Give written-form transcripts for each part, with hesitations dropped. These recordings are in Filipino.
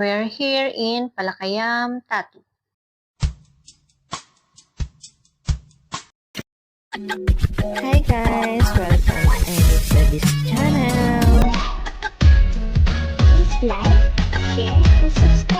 We're here in Palakayam, Tatu. Hi guys, welcome to this channel. Please like, share, and subscribe.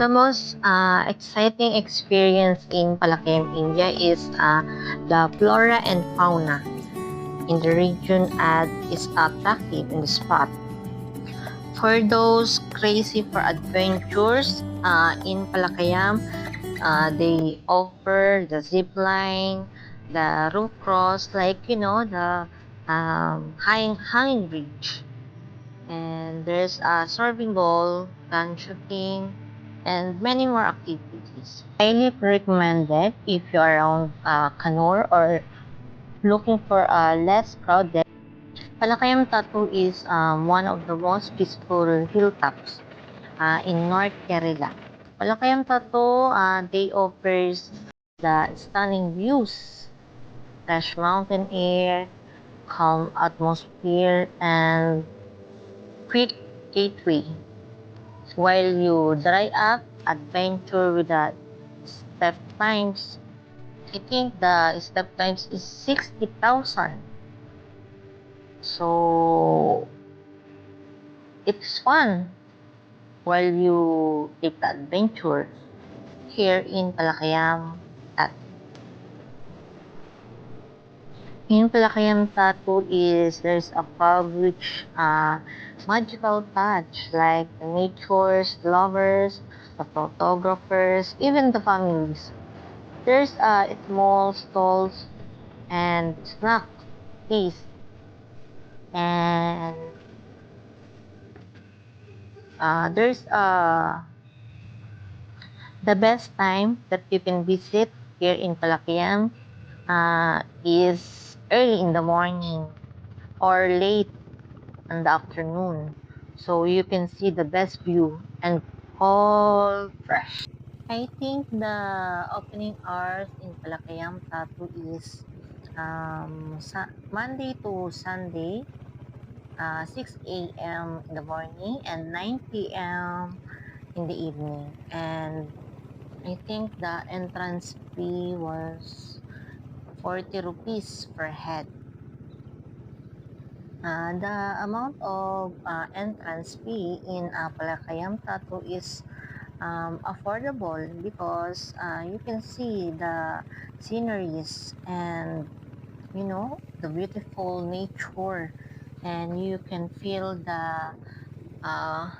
The most exciting experience in Palakayam, India is the flora and fauna in the region is attractive in the spot. For those crazy for adventures in Palakayam, they offer the zip line, the roof cross, the hanging bridge. And there's a surfing ball, gun shooting, and many more activities. Highly recommended if you are around Canor or looking for a less crowded. Palakayam Tatu is one of the most peaceful hilltops in North Kerala. Palakayam Tatu, they offers the stunning views, fresh mountain air, calm atmosphere, and quick gateway. While you dry up, adventure with the step times. I think the step times is 60,000. So it's fun while you take the adventure here in Palakayam at in Palakayam Tatu is there's a pub which magical touch like the nature's lovers, the photographers, even the families. There's small stalls and snack taste and there's the best time that you can visit here in Palakayam is early in the morning or late in the afternoon, so you can see the best view and all fresh. I think the opening hours in Palakayam Tatu is Monday to Sunday, 6 a.m. in the morning and 9 p.m. in the evening. And I think the entrance fee was 40 rupees per head. The amount of entrance fee in Palakayam Tatu is affordable because you can see the sceneries and the beautiful nature, and you can feel the uh,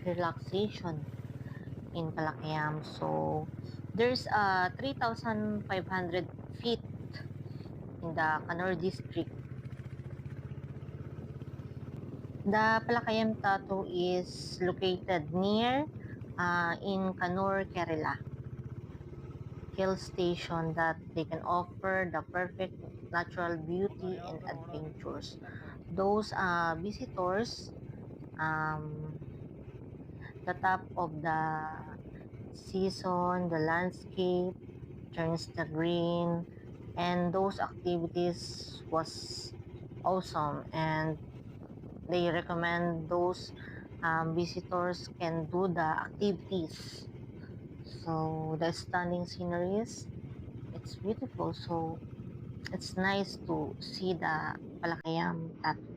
relaxation in Palakayam. So there's 3,500 feet in the Kannur district. The Palakayam Tatu is located near in Kannur, Kerala hill station that they can offer the perfect natural beauty and adventures. Those visitors, um, the top of the season, the landscape turns the green, and those activities was awesome, and they recommend those visitors can do the activities. So the stunning sceneries, it's beautiful. So it's nice to see the Palakayam Tatu.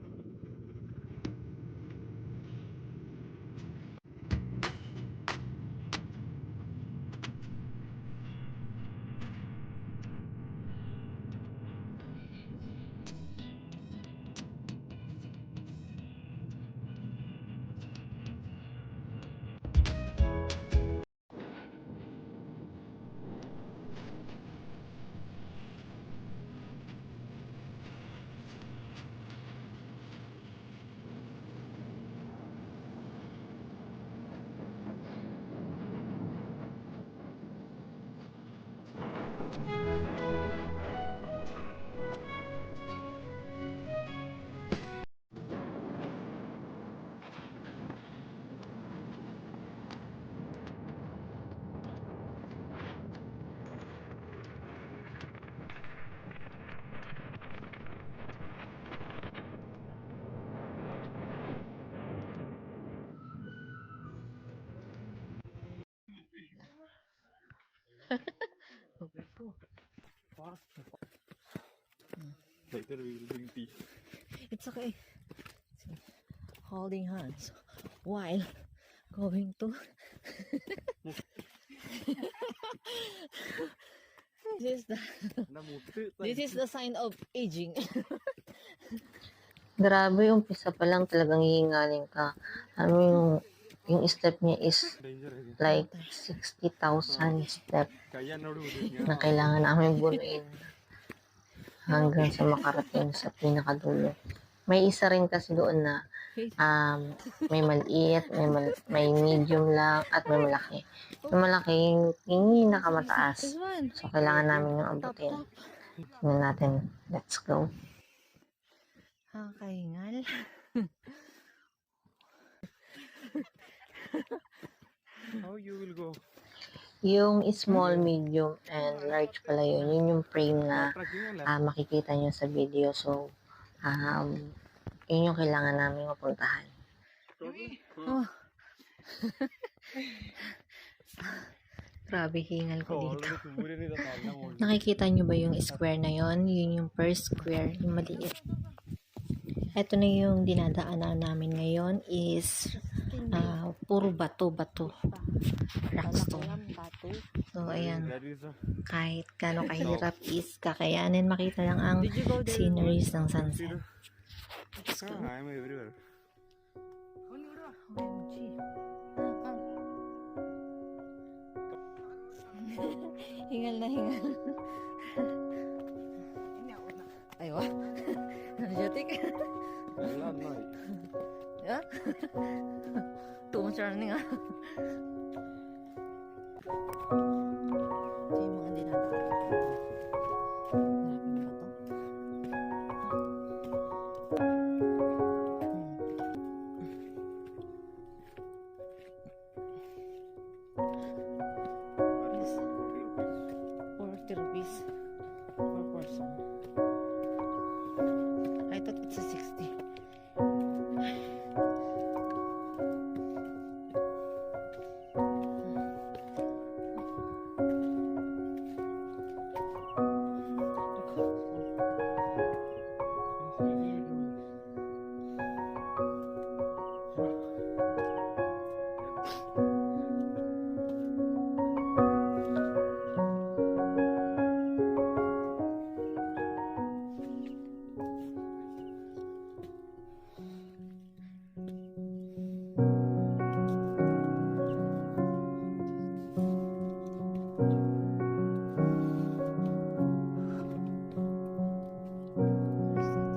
Later we will drink tea. It's okay. Holding hands while going to this is the this is the sign of aging. Grabe, umpisa pa lang talagang hihingalin ka. Ano yung step niya is Danger है like 60,000 step कया node na kailangan namin bunuin hanggang sa makarating sa pinakadulo. May isa rin kasi doon na may maliit, may medium lang, at may malaki. Yung malaki, yung nakamataas. This one. So, kailangan namin yung Top, abutin. top. Tingnan natin. Let's go. Kahingal. How you will go? Yung small, medium, and large pala yun. Yun yung frame na Trekking lang. makikita nyo sa video. So, yun yung kailangan namin mapuntahan. Oh. Grabe hingal ko dito. Nakikita nyo ba yung square na yon? Yun yung first square, yung maliit. Ito na yung dinadaanan namin ngayon is puro bato-bato. Rockstone. So, ayan. Kahit gano'ng kahirap is kakayanin makita lang ang sceneries ng sunset. Let's go. I am everywhere. OMG. Hingal na hingal. Aywa. Energetic. Allah no. Yeah? Too much running ah. Ito yung mga dinadaan. Maraming bato. Yes. 40 rupees per person. I thought it's a 60. Where's it?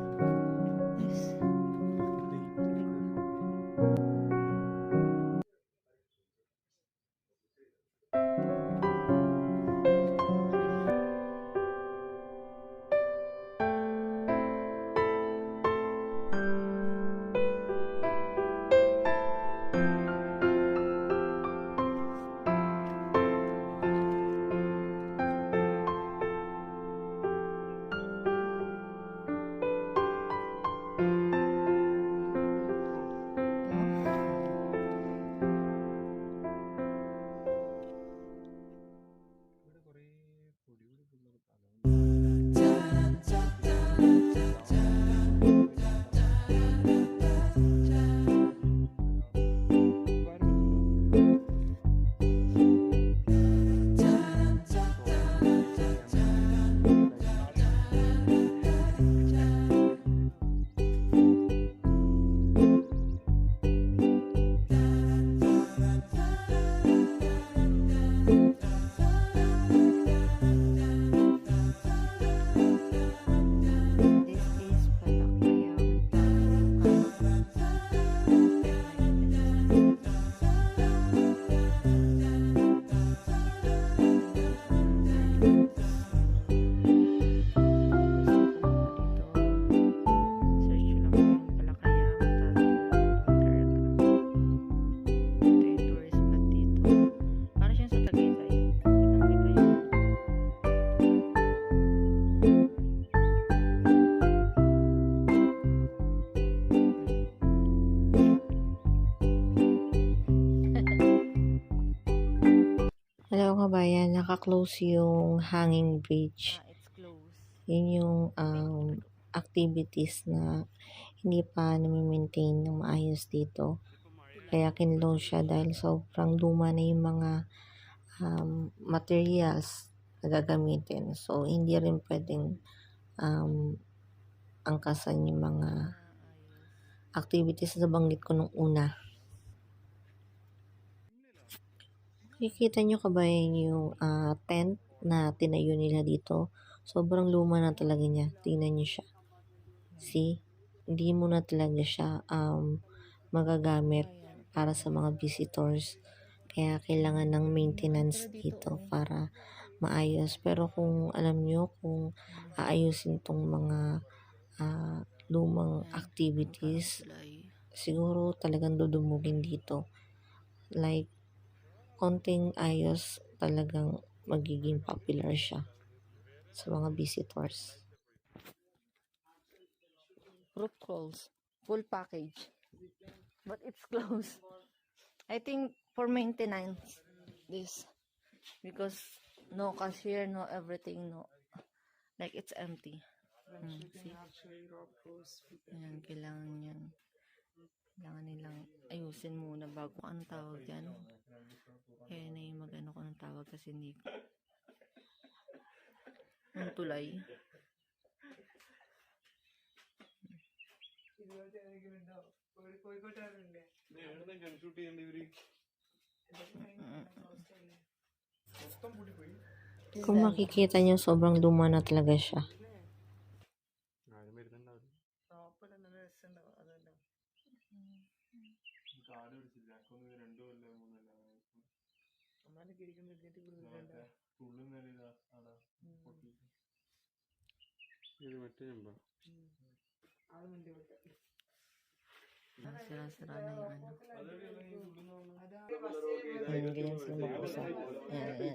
Hello kabayan, naka-close yung hanging bridge. It's closed. Yun yung activities na hindi pa nami-maintain ng maayos dito. Kaya kinlose siya dahil sobrang luma na yung mga materials na gagamitin. So, hindi rin pwedeng angkasan yung mga activities na banggit ko nung una. Kikita nyo kabayan yung tent na tinayo nila dito. Sobrang luma na talaga niya. Tingnan nyo siya. See? Hindi mo na talaga siya magagamit para sa mga visitors. Kaya kailangan ng maintenance dito para maayos. Pero kung alam nyo, kung aayusin tong mga lumang activities, siguro talagang dudumugin dito. Like, konting ayos talagang magiging popular siya sa mga visitors. Group calls, full package, but it's closed. I think for maintenance, this, because no cashier, no everything, no, like it's empty. See? Ayan, kailangan yan. Kailangan nilang ayusin muna bago ang tawag dyan. Kaya na yung mag-ano ko ng tawag kasi hindi ko. Ang tulay. Kung makikita nyo, sobrang luma na talaga siya. Sira-sira na yung ano. Ayan, ganyan sila mag-usap. Ayan, ayan.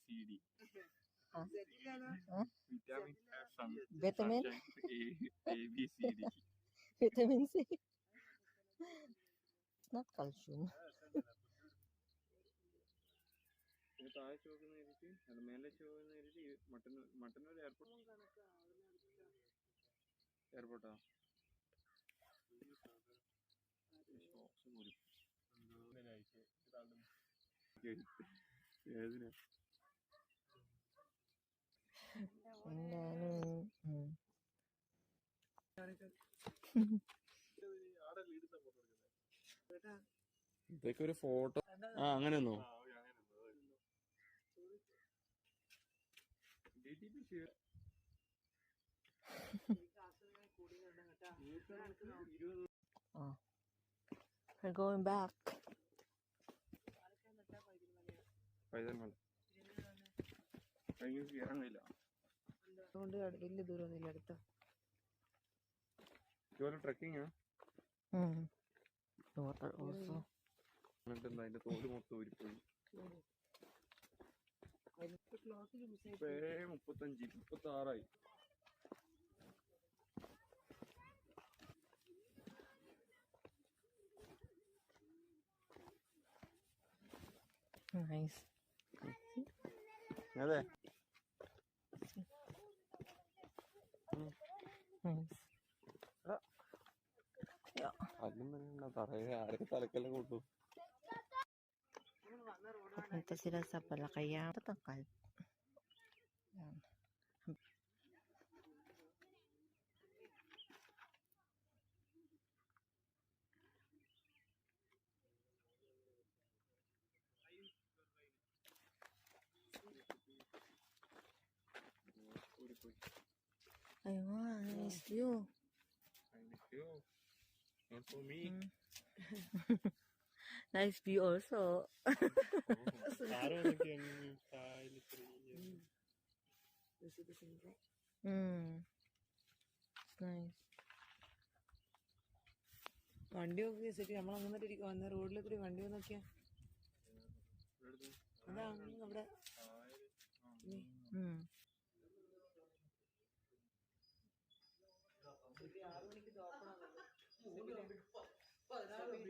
CD. Vitamin have some Vitamin? A, B, C, D. Vitamin C. It's not calcium. താഴെ ചോക്കുന്ന രീതിക്ക് അത് മേലെ ചോക്കുന്ന രീതി മട്ടന്നൂർ എയർപോർട്ടാ ഏതിനാ ഇതൊക്കെ ഒരു ഫോട്ടോ അങ്ങനെയൊന്നോ Oh. We're going back. പൈതൽ കഴിഞ്ഞ കയറാൻ കഴിയില്ല വലിയ ദൂരമൊന്നുമില്ല അടുത്ത ഇതുപോലെ ട്രെക്കിങ്ങാ Water also. എന്നിട്ട് എന്താ അതിന്റെ തോല് മൊത്തം ഊരിപ്പോയി 35-36 Nice. അതെ Nice. അതും പറയാ ആരൊക്കെ തലക്കെല്ലാം കൂട്ടും Punta sila sa Palakayan. Tatangkal. Yan. Ayun, nice view. Not for me. Nice view also. It's nice. വണ്ടി നോക്കിയ ശരി നമ്മളങ്ങന്നിട്ടിരിക്കും വന്ന റോഡിലെ കൂടി വണ്ടി നോക്കിയാ അതാ അങ്ങ് അവിടെ ഇനി ഉം. 6 മണിക്ക് ഇത് ഓപ്പൺ ആണല്ലോ ഓപ്പൺ ടൈം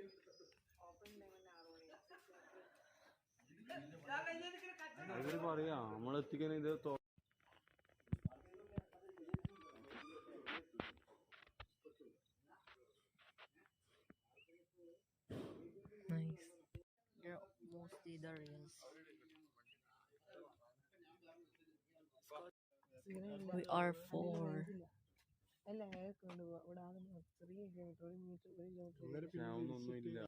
6 മണി ഇവര് പറയാ നമ്മളെത്തിക്കാൻ ഇത് Nice. They're mostly Darians. We are 4. അല്ല അയാൾക്ക് കൊണ്ടുപോവാ ഇവിടെ ആകുന്ന ചെറിയ കിലോമീറ്റർ 1 കിലോമീറ്റർ ഒന്നുമില്ല.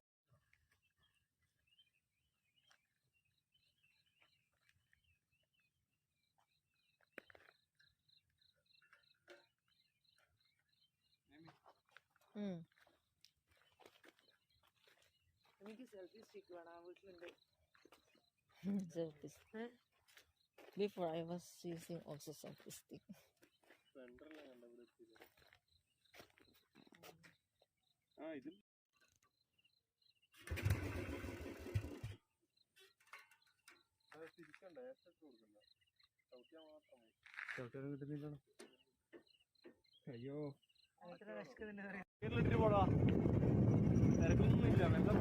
Mm. എനിക്ക് സെൽഫി സ്റ്റിക്ക് വേണം ആ വീട്ടിലുണ്ട് Selfie stick. Before I was using also selfie stick. ഇത് കിട്ടുന്നില്ല. അയ്യോ എത്ര വിശക്കുന്നുണ്ട് പോടാ, തിരക്കൊന്നുമില്ല. എന്താ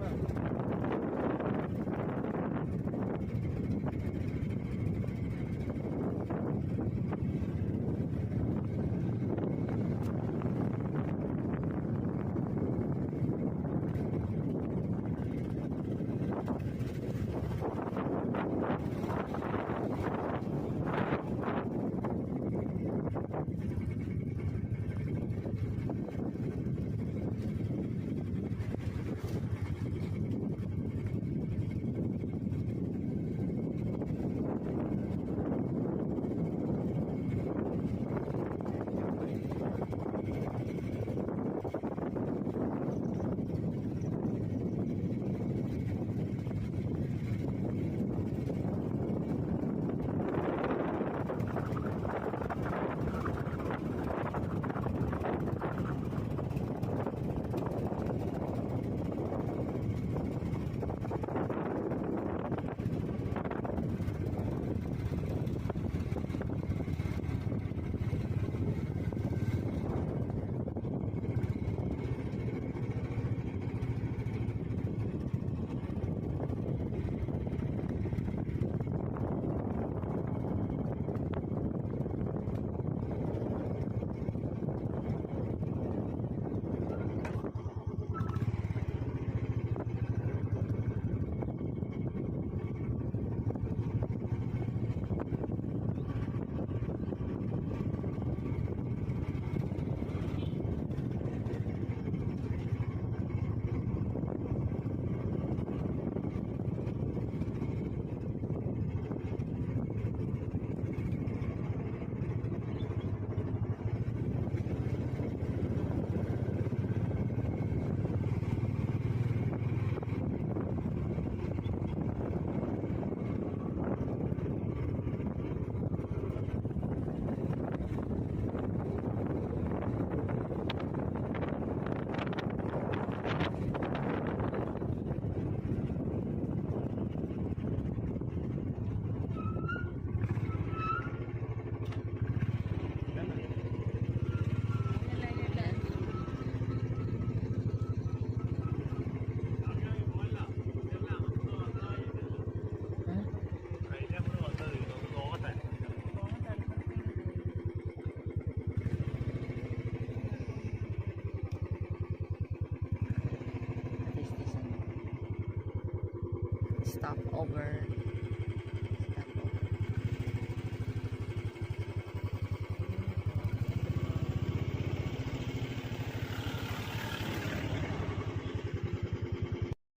Stop over